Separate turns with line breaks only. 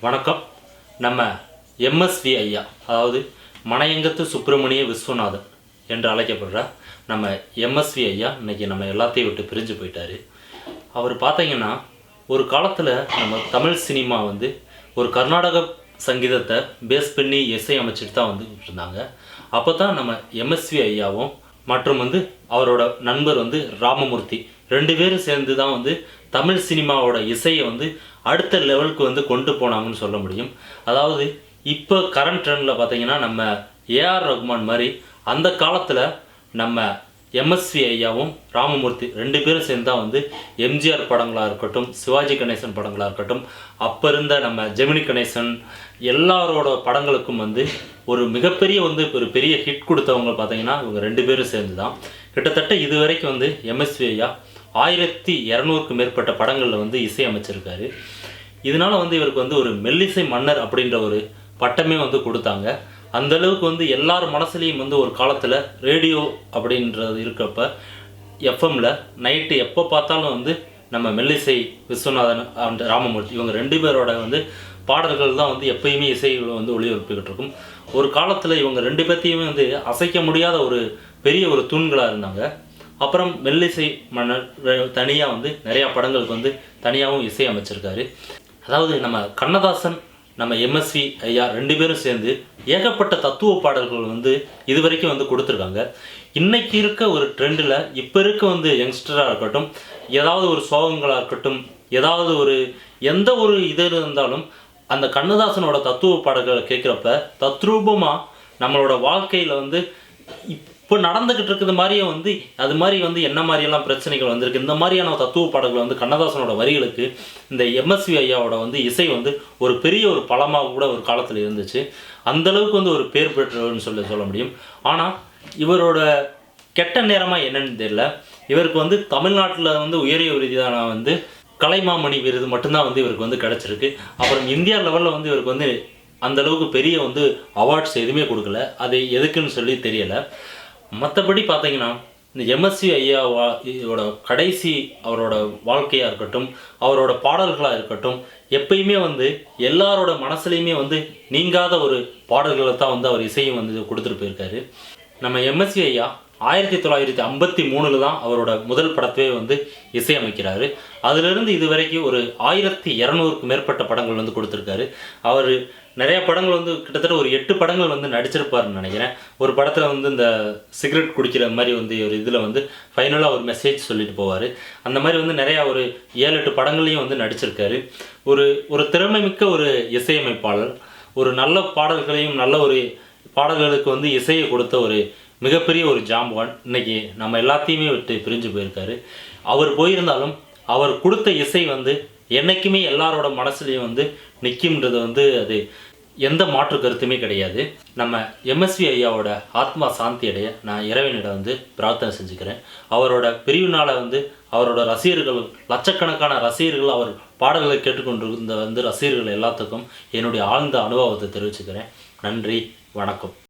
வணக்கம். நம்ம எம்எஸ்வி ஐயா, அதாவது மனையங்கத்து சுப்பிரமணிய விஸ்வநாதன் என்று அழைக்கப்படுற நம்ம எம்எஸ்வி ஐயா இன்றைக்கி நம்ம எல்லாத்தையும் விட்டு பிரிஞ்சு போயிட்டார். அவர் பார்த்தீங்கன்னா ஒரு காலத்தில் நம்ம தமிழ் சினிமா ஒரு கர்நாடக சங்கீதத்தை பேஸ் பண்ணி இசை அமைச்சிட்டு தான் இருந்தாங்க. அப்போ தான் நம்ம எம்எஸ்வி ஐயாவும் மற்றும் அவரோட நண்பர் ராமமூர்த்தி ரெண்டு பேரும் சேர்ந்து தான் தமிழ் சினிமாவோட இசையை அடுத்த லெவலுக்கு கொண்டு போனாங்கன்னு சொல்ல முடியும். அதாவது இப்போ கரண்ட் ட்ரெண்டில் பார்த்தீங்கன்னா நம்ம ஏஆர் ரகுமான் மாதிரி அந்த காலத்தில் நம்ம எம்எஸ்வி ஐயாவும் ராமமூர்த்தி ரெண்டு பேரும் சேர்ந்து தான் எம்ஜிஆர் படங்களாக இருக்கட்டும், சிவாஜி கணேசன் படங்களாக இருக்கட்டும், அப்போ இருந்த நம்ம ஜெமினி கணேசன் எல்லாரோட படங்களுக்கும் ஒரு மிகப்பெரிய ஒரு பெரிய ஹிட் கொடுத்தவங்க பார்த்தீங்கன்னா இவங்க ரெண்டு பேரும் சேர்ந்து தான். கிட்டத்தட்ட இது வரைக்கும் எம்எஸ்வி ஐயா 1200க்கும் மேற்பட்ட படங்களில் இசை அமைச்சிருக்காரு. இதனால் இவருக்கு ஒரு மெல்லிசை மன்னர் அப்படின்ற ஒரு பட்டமே கொடுத்தாங்க. அந்தளவுக்கு எல்லார் மனசுலேயும் ஒரு காலத்தில் ரேடியோ அப்படின்றது இருக்கப்ப எஃப்எம்மில் நைட்டு எப்போ பார்த்தாலும் நம்ம மெல்லிசை விஸ்வநாதன் அண்ட் ராமமூர்த்தி இவங்க ரெண்டு பேரோட பாடல்கள் தான் எப்பயுமே இசைகள் ஒளிபரப்பிக்கிட்டு இருக்கும். ஒரு காலத்தில் இவங்க ரெண்டு பேர்த்தையுமே அசைக்க முடியாத ஒரு பெரிய ஒரு தூண்களாக இருந்தாங்க. அப்புறம் மெல்லிசை மன்னர் தனியாக நிறையா படங்களுக்கு தனியாகவும் இசை அமைச்சிருக்காரு. அதாவது நம்ம கண்ணதாசன் நம்ம எம்எஸ்வி ஐயா ரெண்டு பேரும் சேர்ந்து ஏகப்பட்ட தத்துவ பாடல்கள் இது வரைக்கும் கொடுத்துருக்காங்க. இன்றைக்கி இருக்க ஒரு ட்ரெண்டில் இப்போ இருக்க யங்ஸ்டராக இருக்கட்டும், ஏதாவது ஒரு சோகங்களாக இருக்கட்டும், ஏதாவது எந்த ஒரு இது இருந்தாலும் அந்த கண்ணதாசனோட தத்துவ பாடல்களை கேட்குறப்ப தத்ரூபமாக நம்மளோட வாழ்க்கையில் இப்போ நடந்துக்கிட்டு இருக்கிறது மாதிரியே அது மாதிரி என்ன மாதிரியெல்லாம் பிரச்சனைகள் வந்திருக்கு, இந்த மாதிரியான தத்துவ பாடல்கள் கண்ணதாசனோட வரிகளுக்கு இந்த எம்எஸ்வி ஐயாவோட இசை ஒரு பெரிய ஒரு பலமாக கூட ஒரு காலத்தில் இருந்துச்சு. அந்தளவுக்கு ஒரு பேர் பெற்றவர்னு சொல்ல முடியும். ஆனால் இவரோட கெட்ட நேரமாக என்னன்னு தெரியல. இவருக்கு தமிழ்நாட்டில் உயரிய விருதான கலைமாமணி விருது மட்டும்தான் இவருக்கு கிடச்சிருக்கு. அப்புறம் இந்தியா லெவலில் இவருக்கு அந்தளவுக்கு பெரிய அவார்ட்ஸ் எதுவுமே கொடுக்கல. அது எதுக்குன்னு சொல்லி தெரியலை. மற்றபடி பார்த்தீங்கன்னா இந்த எம்எஸ்வி ஐயாவோட கடைசி அவரோட வாழ்க்கையாக இருக்கட்டும், அவரோட பாடல்களாக இருக்கட்டும், எப்பயுமே எல்லாரோட மனசுலையுமே நீங்காத ஒரு பாடல்களை தான் அவர் இசையும் கொடுத்துட்டு போயிருக்காரு. நம்ம எம்எஸ்வி ஐயா 1953 தான் அவரோட முதல் படத்தையே இசையமைக்கிறாரு. அதிலிருந்து இது வரைக்கும் ஒரு 1200க்கும் மேற்பட்ட படங்கள் கொடுத்துருக்காரு. அவர் நிறைய படங்கள் கிட்டத்தட்ட ஒரு 8 படங்கள் நடிச்சிருப்பாருன்னு நினைக்கிறேன். ஒரு படத்தில் இந்த சிகரெட் குடிக்கிற மாதிரி ஒரு இதில் ஃபைனலாக ஒரு மெசேஜ் சொல்லிட்டு போவார். அந்த மாதிரி நிறையா ஒரு 7-8 படங்களையும் நடிச்சிருக்காரு. ஒரு திறமை மிக்க ஒரு இசையமைப்பாளர், ஒரு நல்ல பாடல்களையும் நல்ல ஒரு பாடல்களுக்கு இசையை கொடுத்த ஒரு மிகப்பெரிய ஒரு ஜாம்பவான் இன்றைக்கி நம்ம எல்லாத்தையுமே விட்டு பிரிஞ்சு போயிருக்காரு. அவர் போயிருந்தாலும் அவர் கொடுத்த இசை என்றைக்குமே எல்லாரோட மனசுலையும் நிற்கும்ன்றது அது எந்த மாற்று கருத்துமே கிடையாது. நம்ம எம்எஸ்வி ஐயாவோட ஆத்மா சாந்தி அடைய நான் இறைவனிடம் பிரார்த்தனை செஞ்சுக்கிறேன். அவரோட பிரிவுனால் அவரோட ரசிகர்கள், லட்சக்கணக்கான ரசிகர்கள் அவர் பாடல்களை கேட்டுக்கொண்டிருந்த ரசிகர்கள் எல்லாத்துக்கும் என்னுடைய ஆழ்ந்த அனுபவத்தை தெரிவிச்சுக்கிறேன். நன்றி, வணக்கம்.